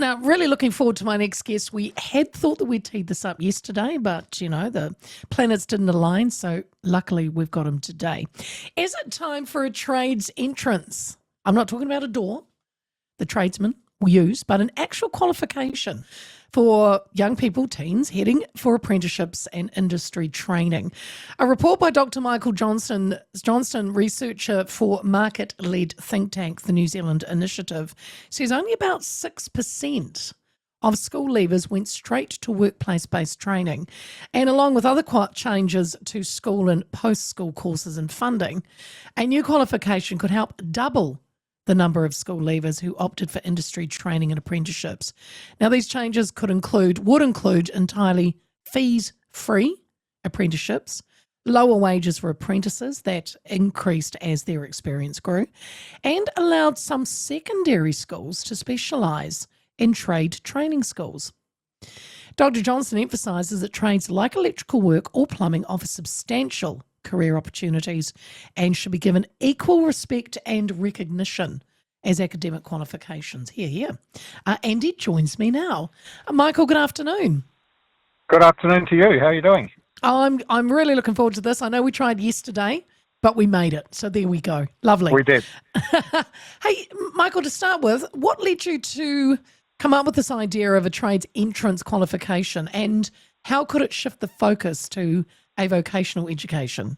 Now, really looking forward to my next guest. We had thought that we'd teed this up yesterday, but, the planets didn't align, so luckily we've got him today. Is it time for a trades entrance? I'm not talking about a door the tradesmen will use, but an actual qualification for young people, teens, heading for apprenticeships and industry training. A report by Dr. Michael Johnston, researcher for market-led think tank, the New Zealand Initiative, says only about 6% of school leavers went straight to workplace-based training. And along with other changes to school and post-school courses and funding, a new qualification could help double the number of school leavers who opted for industry training and apprenticeships. Now, these changes would include entirely fees-free apprenticeships, lower wages for apprentices that increased as their experience grew, and allowed some secondary schools to specialise in trade training schools. Dr. Johnston emphasises that trades like electrical work or plumbing offer substantial career opportunities and should be given equal respect and recognition as academic qualifications. Here. Andy joins me now. Michael, good afternoon. Good afternoon to you. How are you doing? I'm really looking forward to this. I know we tried yesterday, but we made it. So there we go. Lovely. We did. Hey, Michael, to start with, what led you to come up with this idea of a trades entrance qualification, and how could it shift the focus to a vocational education?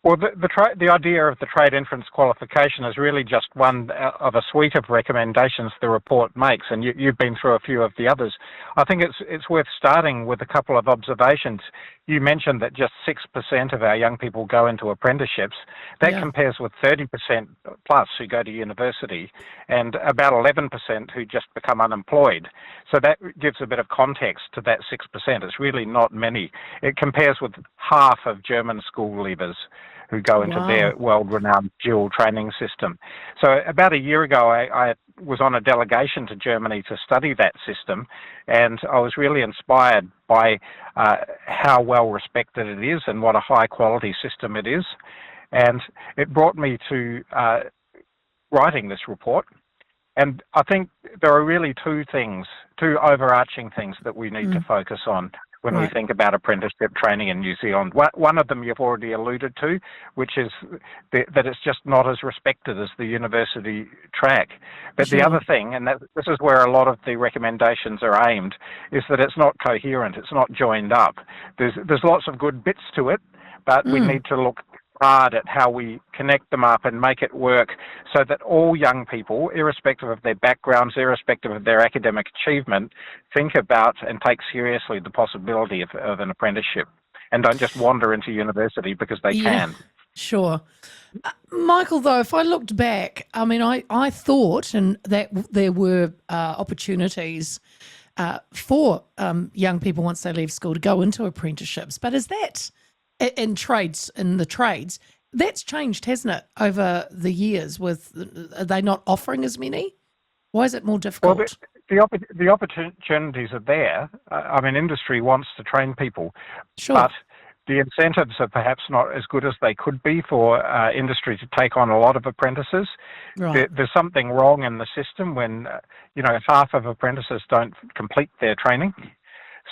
Well, the idea of the trade entrance qualification is really just one of a suite of recommendations the report makes, and you've been through a few of the others. I think it's worth starting with a couple of observations. You mentioned that just 6% of our young people go into apprenticeships. That compares with 30% plus who go to university, and about 11% who just become unemployed. So that gives a bit of context to that 6%. It's really not many. It compares with half of German school leavers who go into their world-renowned dual training system. So about a year ago, I was on a delegation to Germany to study that system, and I was really inspired by how well respected it is and what a high-quality system it is. And it brought me to writing this report. And I think there are really two overarching things that we need to focus on when we think about apprenticeship training in New Zealand. One of them you've already alluded to, which is that it's just not as respected as the university track. But the other thing, and this is where a lot of the recommendations are aimed, is that it's not coherent, it's not joined up. There's lots of good bits to it, but we need to look hard at how we connect them up and make it work so that all young people, irrespective of their backgrounds, irrespective of their academic achievement, think about and take seriously the possibility of an apprenticeship and don't just wander into university because they can. Sure. Michael, though, if I looked back, I mean, I thought that there were opportunities for young people once they leave school to go into apprenticeships, but is that in the trades, that's changed, hasn't it, over the years? Are they not offering as many? Why is it more difficult? Well, the opportunities are there. I mean, industry wants to train people, but the incentives are perhaps not as good as they could be for industry to take on a lot of apprentices. Right. There's something wrong in the system when, half of apprentices don't complete their training.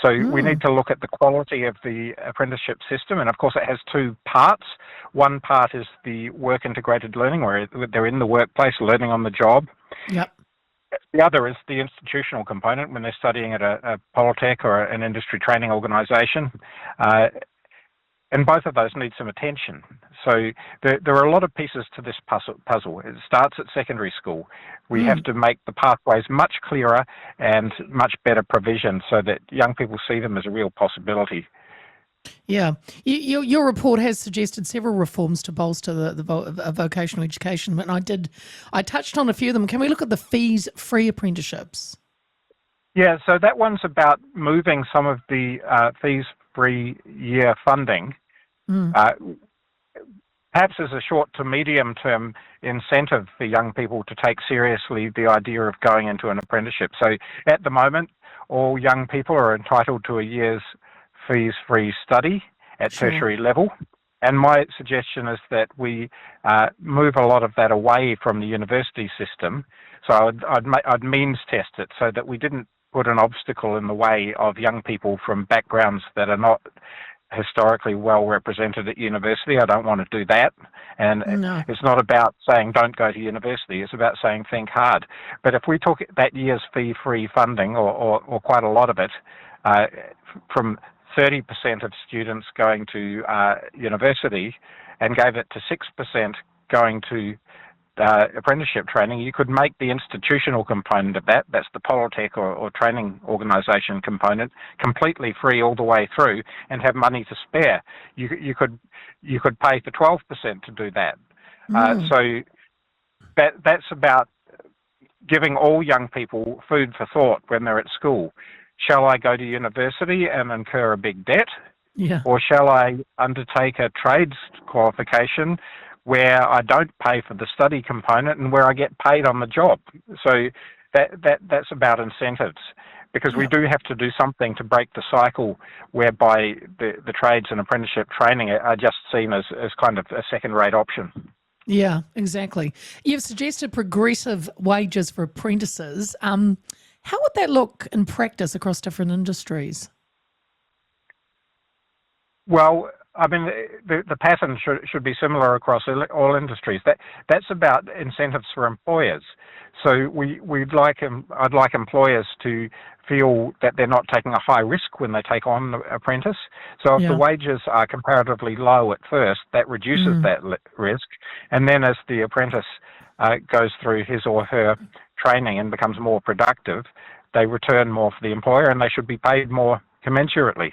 So we need to look at the quality of the apprenticeship system, and of course it has two parts. One part is the work integrated learning, where they're in the workplace learning on the job. Yep. The other is the institutional component when they're studying at a polytech or an industry training organisation. And both of those need some attention. So there are a lot of pieces to this puzzle. It starts at secondary school. We have to make the pathways much clearer and much better provision so that young people see them as a real possibility. Yeah. Your report has suggested several reforms to bolster the vocational education, and I touched on a few of them. Can we look at the fees-free apprenticeships? Yeah, so that one's about moving some of the fees-free year funding, perhaps as a short to medium term incentive for young people to take seriously the idea of going into an apprenticeship. So at the moment, all young people are entitled to a year's fees-free study at tertiary level. And my suggestion is that we move a lot of that away from the university system. So I'd means test it so that we didn't put an obstacle in the way of young people from backgrounds that are not historically well represented at university. I don't want to do that. And No. it's not about saying don't go to university. It's about saying think hard. But if we took that year's fee-free funding, or quite a lot of it, from 30% of students going to university and gave it to 6% going to apprenticeship training, you could make the institutional component of that's the Polytech or training organisation component, completely free all the way through and have money to spare. You could pay for 12% to do that. So that's about giving all young people food for thought when they're at school. Shall I go to university and incur a big debt? Yeah. Or shall I undertake a trades qualification where I don't pay for the study component and where I get paid on the job? So that's about incentives, because we do have to do something to break the cycle whereby the trades and apprenticeship training are just seen as kind of a second-rate option. Yeah, exactly. You've suggested progressive wages for apprentices. How would that look in practice across different industries? Well, I mean, the pattern should be similar across all industries. That's about incentives for employers. So I'd like employers to feel that they're not taking a high risk when they take on an apprentice. So if the wages are comparatively low at first, that reduces that risk. And then as the apprentice goes through his or her training and becomes more productive, they return more for the employer and they should be paid more commensurately.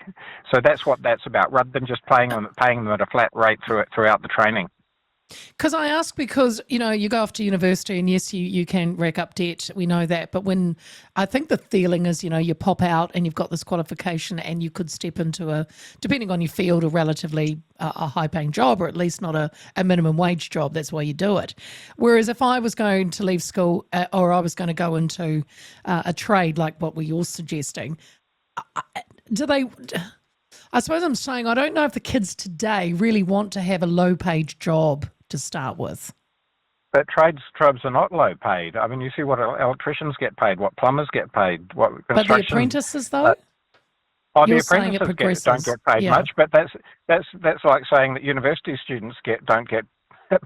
So that's what that's about, rather than just paying them at a flat rate throughout the training. Because I ask because, you go off to university and yes, you can rack up debt. We know that. But when I think the feeling is, you pop out and you've got this qualification and you could step into depending on your field, a relatively a high paying job, or at least not a minimum wage job. That's why you do it. Whereas if I was going to leave school or I was going to go into a trade like what you're suggesting, I suppose I'm saying I don't know if the kids today really want to have a low-paid job to start with. But trades are not low paid. I mean, you see what electricians get paid, what plumbers get paid, what construction. But the apprentices, though. The apprentices don't get paid much. But that's like saying that university students don't get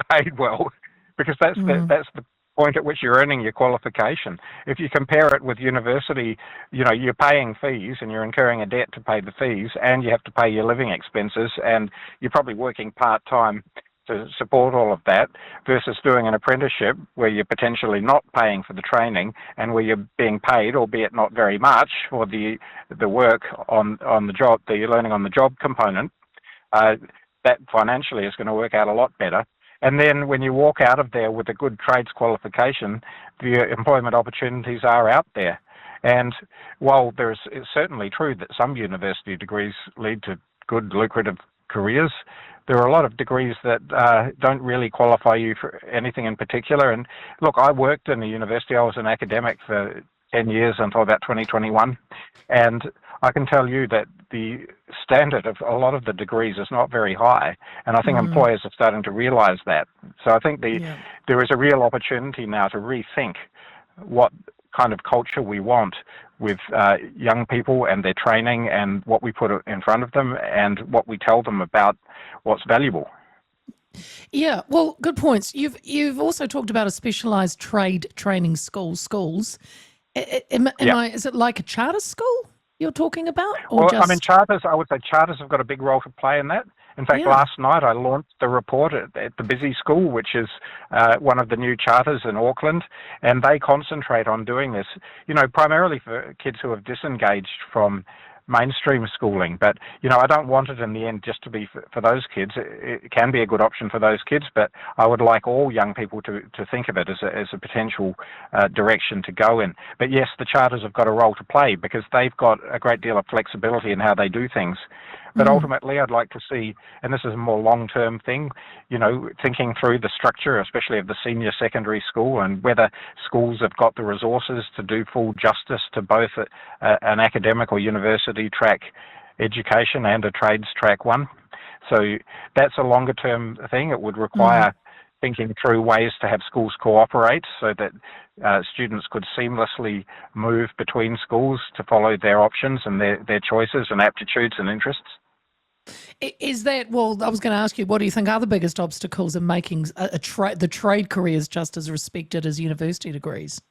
paid well, because that's the point at which you're earning your qualification. If you compare it with university, you're paying fees and you're incurring a debt to pay the fees, and you have to pay your living expenses, and you're probably working part-time to support all of that, versus doing an apprenticeship where you're potentially not paying for the training and where you're being paid, albeit not very much, for the work on the job, the learning on the job component. That financially is going to work out a lot better. And then when you walk out of there with a good trades qualification, the employment opportunities are out there. And while it's certainly true that some university degrees lead to good, lucrative careers, there are a lot of degrees that don't really qualify you for anything in particular. And look, I worked in a university. I was an academic for 10 years until about 2021. And I can tell you that the standard of a lot of the degrees is not very high. And I think employers are starting to realize that. So I think there is a real opportunity now to rethink what kind of culture we want with young people and their training, and what we put in front of them and what we tell them about what's valuable. Yeah, well, good points. You've also talked about a specialised trade training schools. Is it like a charter school you're talking about? Or I mean, I would say charters have got a big role to play in that. In fact, last night I launched the report at the Busy School, which is one of the new charters in Auckland, and they concentrate on doing this, primarily for kids who have disengaged from mainstream schooling. But, I don't want it in the end just to be for those kids. It can be a good option for those kids, but I would like all young people to think of it as a potential direction to go in. But yes, the charters have got a role to play because they've got a great deal of flexibility in how they do things. But ultimately, I'd like to see, and this is a more long-term thing, thinking through the structure, especially of the senior secondary school, and whether schools have got the resources to do full justice to both an academic or university track education and a trades track one. So that's a longer term thing. It would require thinking through ways to have schools cooperate so that students could seamlessly move between schools to follow their options and their choices and aptitudes and interests. Is that, well, I was going to ask you, what do you think are the biggest obstacles in making the trade careers just as respected as university degrees?